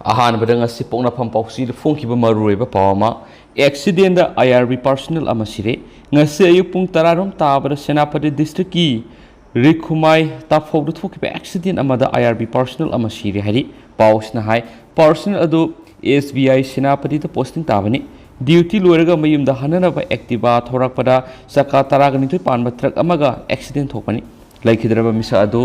अहानबद ngasi पोंगनाफम पाउसी फोंखिबा मरुरेबा पावमा accident दा IRB personal अमा सिरे ngasi ayu pung 10 rom tabada Senapati district ki Rikhumai tapfogdu thokiba accident amada IRB personal ama siri hari pausna hai personal adu SBI Senapati da posting tabani duty loiraga mayumda hanana ba activa thorakpada saka taraga nitoi panba truck amaga accident thokani laikhidraba misa adu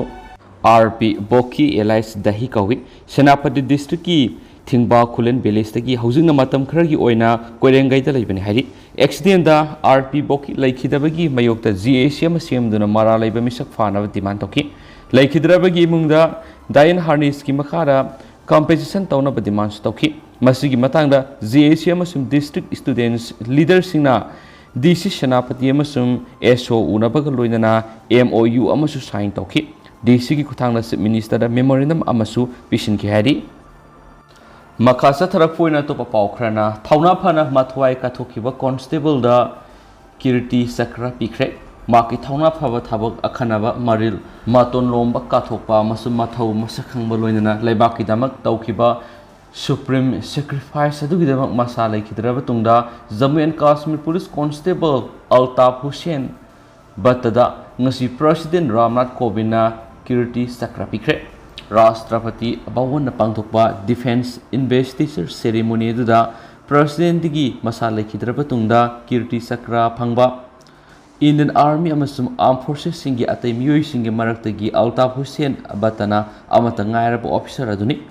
RP Boki Elias Dahi kawi Senapati district ki Thingba Kulen village tagi housing na matam kharagi oina koirengai da leibani hari accident da RP Boki laikhidabagi mayokta JAC ama semduna mara leiba misak fana demand toki laikhidrabagi mungda Dayan Harness ki makhara compensation tawna ba demand toki masigi matangda JAC ama sum district students leaders singna DC Senapati ama sum SO unabaga loinana MOU ama su sign toki DC ki kuthangna minister da memorandum ama su pisin ki hari Macha tharakpoina to paukhrana thauna phana mathwai kathokiba constable da kirti sakra pikre maki thauna phaba thabak akhanaba maril maton lomba kathokpa masum mathau masakhangba loinana leibaki damak tawkiba supreme sacrifice adugidamak masa laikhidraba tungda Jammu and Kashmir police constable Altaf Hussain batada ngasi president Ramnath Kovind na kirti sakra pikre Rashtrapati Bawan Pangtokpa Defense Investiture Ceremony da President Digi Masala Kidrabatunda Kirti Sakra Pangba Indian Army amasum Armed Forces singi atay Miyoi singi maraktagi Altaf Hussain Batana Amatangayarab officer aduni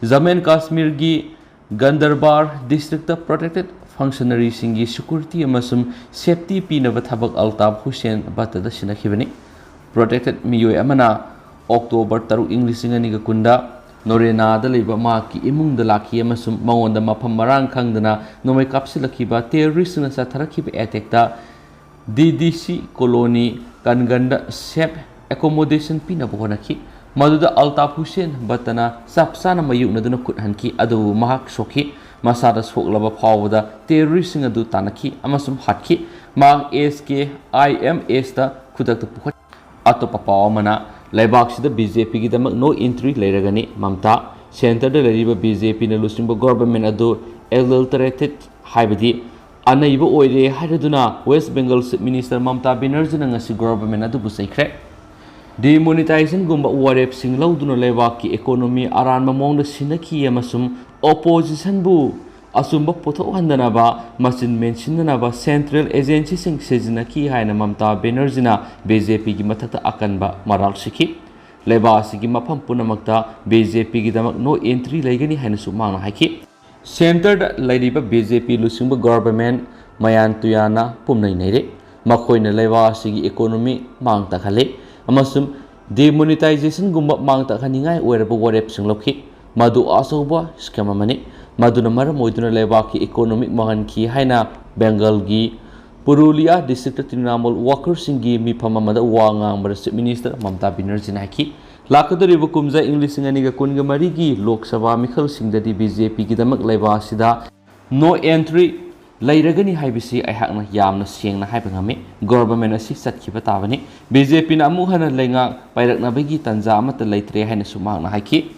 Jammu and Kashmir gi Gandarbar District Protected Functionary singi security amasum safety pinabathabak Altaf Hussain Batada Sinakibani Protected Miyoi amana October 3 English singa kunda Norena da leba ma ki imung da laki amasum maonda mafam marang khangdana nomai kapsilakiba terrorist na sa tharakiba attack da DDC colony kanganda safe accommodation pina bohonaki maduda Altaf Hussain batana sapsana mayuk naduna kuthanki adu mahak soki masada soklaba phawda terrorist singa du tanaki amasum hatki mang SK IMS da khudak ta pukhat atopa pawamana Laibak BJP ki damak no entry lairagani Mamta center da lariba BJP na lusingba government adu adulterated haibadi anaiba oire haiduna West Bengal Minister Mamta Banerjee na ngasi government adu busaikre demonetization gumba warep sing lauduna laibak ki economy aran mamong da sinaki amasum opposition bu asumba potho handanaba masin mentionanaba central agency sing sejinaki haina Mamta Banerjee na BJP gi mathata akanba maral sikhi leba sigi mafam punamakta BJP gi damak no entry laigani haina su mangna haiki centered laidiba BJP lusingba government mayan tuyana pumnai naire makoina leba sigi economy mangta khale amasum demonetization gumba mangta khaningai oiraba warep sing lokhi madu asoba scam amani maduna maram oiduna lebaki economic mahan ki haina Bengal gi Purulia district Trinamool workers singi mi phamamada wangang Chief Minister Mamta Banerjee naiki lakadari bukumza English ngani ga kunga mari gi Lok Sabha mikhal singdadi BJP gi damak leba sida no entry lairagani haibisi aihakna yamna sengna haibangame government asi satkhiba tabani BJP na amu hana lenga pairakna bagi tanja amata laitre haina sumangna haiki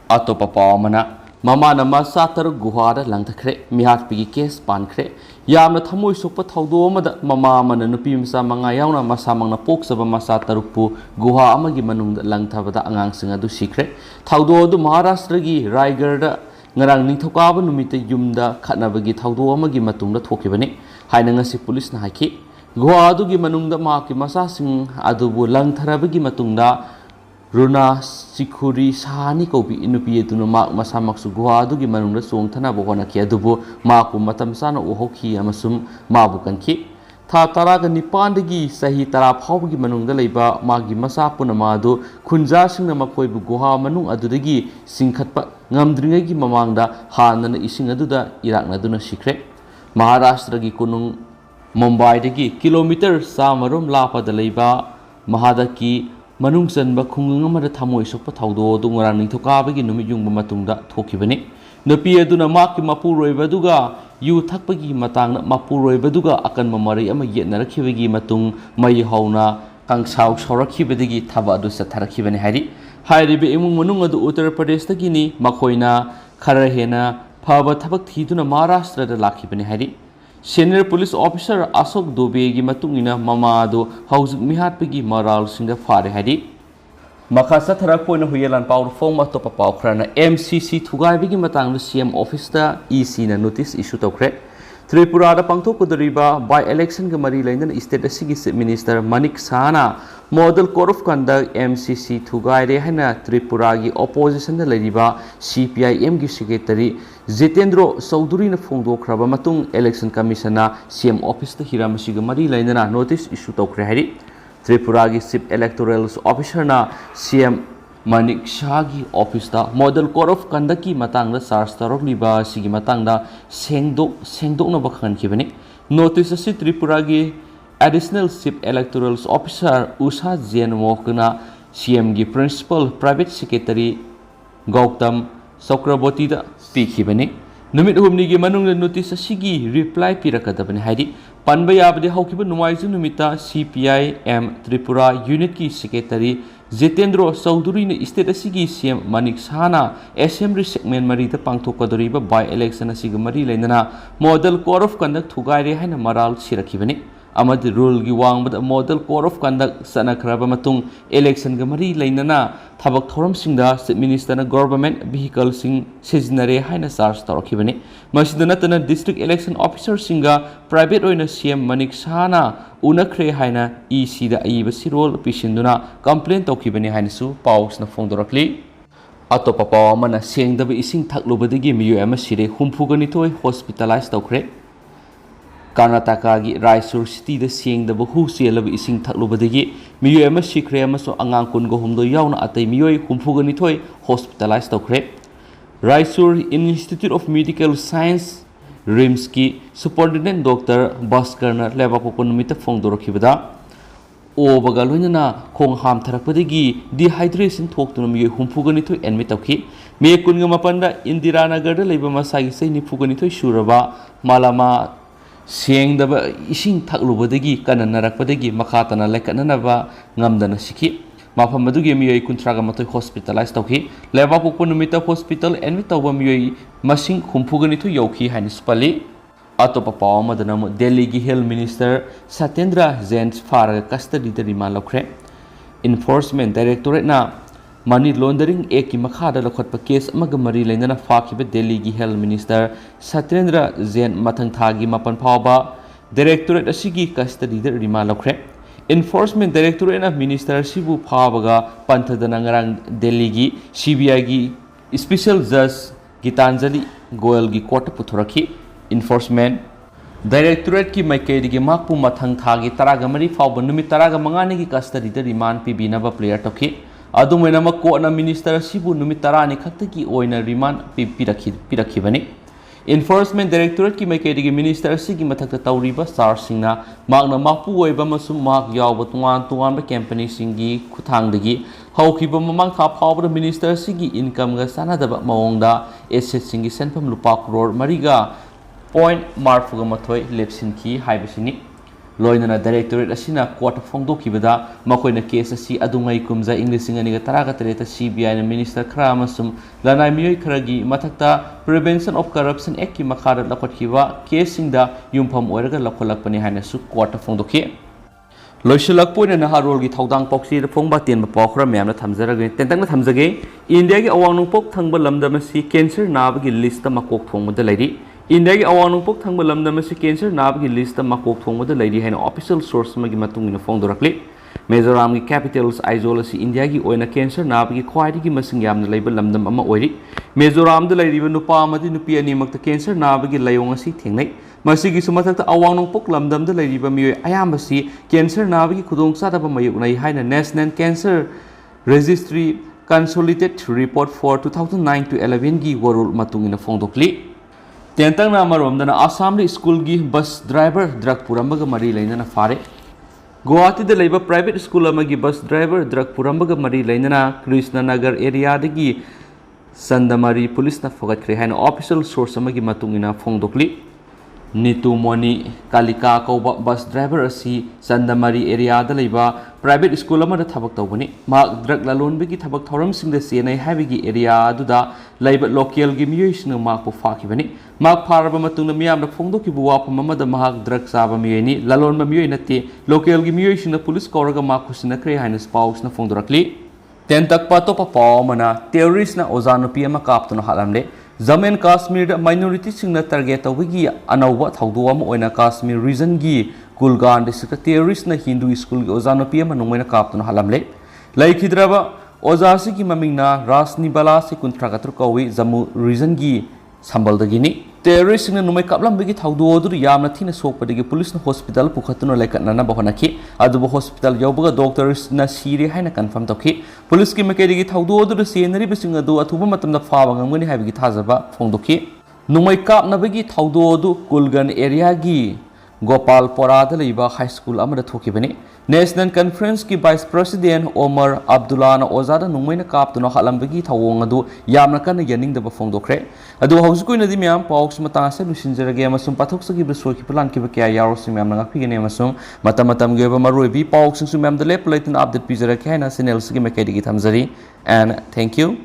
atopa pawamana Mama nama satar guhara langtakre mihat pigi case pankre yamna thamoi sokpa thaudo amada mama mana nupi masa manga yauna masa mangna poksaba masa tarukpu guha amagi manungda langthabada angang singa du sikre thaudo du Maharashtra gi Raigarh da ngarang ningthokaba numite yumda khatnabagi thaudo amagi matungda thokibani haina ngasi police na haki guha du gi manungda ma ki masa sing adubu langtharabagi matungda Runa Sikhuri Sahani Kopi Inupi Tunu Mak Masamaksu Guadu Gimanunda Sung Tana Bohona Kiadubu Maku Matamsana Uhoki Amasum Mabukanki Ta Taraga Nipandagi Sahi Tarap Haugi Manunda Leba Magi Masapunamadu Kunja Singamakoi Guha Manung Adudagi Singkatpa Ngamdringagi Mamangda Hanana Isingaduda Iraknaduna Sikre Maharashtra gi Kunung Mumbai Dagi Kilometer Samarum Lapa da Leba Mahadaki Manung Sanba Kungang amada thamoi sokpa thaudo dungarang ningthokabagi numi yungba matungda thokibani napi aduna maki mapuroibaduga yu thakpagi matangna mapuroibaduga akan mamari ama yetnarakibagi matung mai hauna kangsaw saurakibadagi thaba adu satharakhibani hari hairibe imung manung adu Uttar Pradesh dagini makoina खरा हेना फब थबक थीदुना महाराष्ट्र लाखिबने हारी senior police officer Ashok Dubey की मतुंगिना ममादो हौजुक मिहाटपगी moral Singh फारे हारी मखा सथरकोइन हुयलान पाउ फोम अतोप पाउ खरना एमसीसी थुगाइबगी मतंग सीएम ऑफिस दा ईसी ना नोटिस इशू तौखरे त्रिपुरा पांथोकदरीबा बाय इलेक्शन के मरी लेन स्टेट चीफ मिनिस्टर मनिक साना model code of conduct MCC थुगाइरे है त्रिपुरा की ओपोजिशन सीपीआईएम की सेक्रेटरी जितेंद्र चौधरी फोंदोख्रब इलेक्शन कमीशन सीएम ऑफिस हिराम मरी लेना नोटिस इशू तौखरे है त्रिपुरा की chief electoral officer CM Manik Saha की office model code of conduct की चार्ज तौरब सेंदोनब खनखिबने नोटिस त्रिपुरा की additional chief electoral officer Usha Jain मोकना सीएम की principal private secretary Gautam Chakraborty पीखिबने नुमित हुमनी की मनुंग नोटिस की रिप्लाई पीरकदबने हाइदी पनब याबदे हौखिब नुमाइजु नुमिता सीपीआईएम त्रिपुरा यूनिट की सेक्रेटरी जितेंद्र चौधरी ने स्टेट की सीएम मनिक शाहना असेंबली सेगमेंट मरीद पांथोकदरीब बाय इलेक्शन मरी लेना मॉडल कोड ऑफ कंडक्ट थुगाइरे है मराल सिरखिबने रूल की वांग मॉडल कोड ऑफ कंडक्ट सनख्रब इलेक्शन मरी लेना थबक थौरम चीफ मिनिस्टर गवर्नमेंट व्हीकल सिजनरे है चार्ज तौरखिबने नतना district election officer private CM Manik शाहना उनख्रे है ईसी अईब सिरोल पीसिंदुना कंप्लेन तौखिबने है पाउसना फोंदोरखली अतोप पाव सेंगदब इसिंग थकलुबदगी मियोय अमा सिरे हुमफुगनिथोय हॉस्पिटलाइज तौखरे कर्नाटका की रायचूर सिटी सेंगदब हु चेलब इसिंग थकलुबदगी मियोय अमा सिख्रे अगांग कुनगो हुमदो यावना अतै मियोय हुमफुगनिथोय हॉस्पिटलाइज तौखरे Raichur institute of medical science RIMS की सुपरिटेंडेंट डॉक्टर भास्कर लेबापोक नुमित फोंदोरखिबदा ओबगा लोइनना खोंग हामथरकपदगी डिहाइड्रेशन थोक्तुना मियोय हुमफुगनिथोय एडमिट तौखि मे कुनगा मपनदा इंदिरा नगर लेबा मसागी सै निफुगनिथोय सुरबा मालामा सेंगदब इसिंग थकलुबदगी कननरकपदगी मखातना लेकननबा ngamdana sikhi mafam adugi miyoi kuntraga matoi hospitalize tauki lebapook numita hospital admit tauba miyoi masing humphugani thu yauki haini spali atopa paw amadana Delhi gi health minister Satyendra Jain faraga custody da remand laukre enforcement directorate na money laundering act ki makhada lakhotpa case amaga mari leinana fakhiba Delhi gi health minister Satyendra Jain mathang thagi mapan phawba directorate asigi custody da remand laukre enforcement directorate na minister sibu phabaga panthadana ngarang Delhi gi CBI gi special judge Gitanjali Goyal gi court puthorakhi enforcement directorate की माइकैदी की माकपु मथंग थागी तरागा मरी फाउब नुमित तरागा मंगाने की custody द remand पिबिनबा प्लेयर तोखि अदुमैनम कोर्टना मिनिस्टर सिबु नुमित तरानि खक्तकी ओइना रिमांड पिरखिबनि enforcement directorate की माइकैदी की मिनिस्टर सिगी मथक्ता तौरिबा चार्ज सिंगना माकना माकपु ओइबा मसुम माक यावब तुंगान कंपनी सिंगी खुथांगदगी हौखिबा ममांग था फाउब मिनिस्टर सिगी इनकम गा सानादबा मवंगदा एसेट सिंगी सेनफम लुपा करोड़ मरिगा point marfuga mathoi lepsinki haibasini loinana directorate asina court phongdokibada makoina case asi adungai kumja inglising aniga taraga tereta CBI na minister kramasum lanai miyoi kharagi mathakta prevention of corruption act ki makhara lakhotkiba case singda yumpham oiraga lakholakpani haina su court phongdokhi loisilak poina na harol gi thaudang poksi da phongba tenba pokra myamna thamjarage tentangna thamjage india gi awang pok thangba lamdamasi cancer nab gi list ta makok phongmada lairi India की अवानुपक थंग लमदम से cancer नाब की list मकोक थोंगद Larry है official source की मतुंग फोंदोरक्ली मिजोराम की Capitals Aizawl से India की ओइना cancer नाब की ख्वाइदगी मसिंग यामना लैब लमदम अमा ओइरी मिजोराम द लैरिबा नुपा अमदि नुपि अनिमक कैंसर नाब की लयोंग असि थेंगनै मसिगी सुमथक अवानुपक लमदम द लैरिबा मियोय अयामबसी कैंसर नाब की खुदोंगसादब मयुकनै हाइना national cancer registry consolidated report for 2009 to 11 की वरुल मतुंग फोंदोक्ली तेंतंगना मरोमदना आसाम स्कूल की बस ड्राइवर ड्रग पुरंबग मरी लेना फारे गुवाहाटी लेब प्राइवेट स्कूल की बस ड्राइवर ड्रग पुरंबग मरी लेना कृष्णनगर एरिया संदमरी पुलिस फोगत्रे है ऑफिशियल सोर्स फोंदोक्ली Nitu Moni Kalika Kauba bus driver asi Sandamari area da leba private school amada thabak tawbani mak drug lalon bigi thabak thoram sing da senai habigi area aduda leba local gi miyoi sing mak po fakibani mak pharaba matung na miyam da phongdo ki buwa pham amada mahak drug saba miyoi ni lalon ba miyoi nate local gi miyoi sing police koraga mak kusina kre haina spouse na phongdorakli ten tak pa to pa paw mana terrorist na ozano pm kaptuna halamle Jammu Kashmir minority singna target tawigi anawba thawdo am oina Kashmir region gi Kulgan district terrorist na Hindu school gi ozano pm nungmaina kaptuna halamle laikhidraba ozasi gi mamingna Rasni Bala se kuntragatur kawi Jammu region gi sambal dagini terrorist na numai kaplam bigi thawdo dur yamna thina sokpadigi police na hospital pukhatuna laikatna na bahonaki adubo hospital yawbaga doctors na Sire haina confirm tawki police ki makeri gi thawdo dur senari bising adu athuba matamda fawa ngangani habigi thajaba phongdoki numai kapna bigi thawdo du Kulgan area gi Gopal Porada leiba high school amada thokibani National Conference ki Vice President Omar Abdullah na ozada nungmaina kaptuna halambagi thawong adu yamna kana yaning da phongdokre adu hausukoina di myam pawks mata sa lusinjarage amasum pathoksa ki besoi ki plan ki kya yaro sim yamna ngapigene amasum matam ge ba maroi bi pawks sum yam da lep laitin update pizara khaina channel sigi mekedi gi thamjari and thank you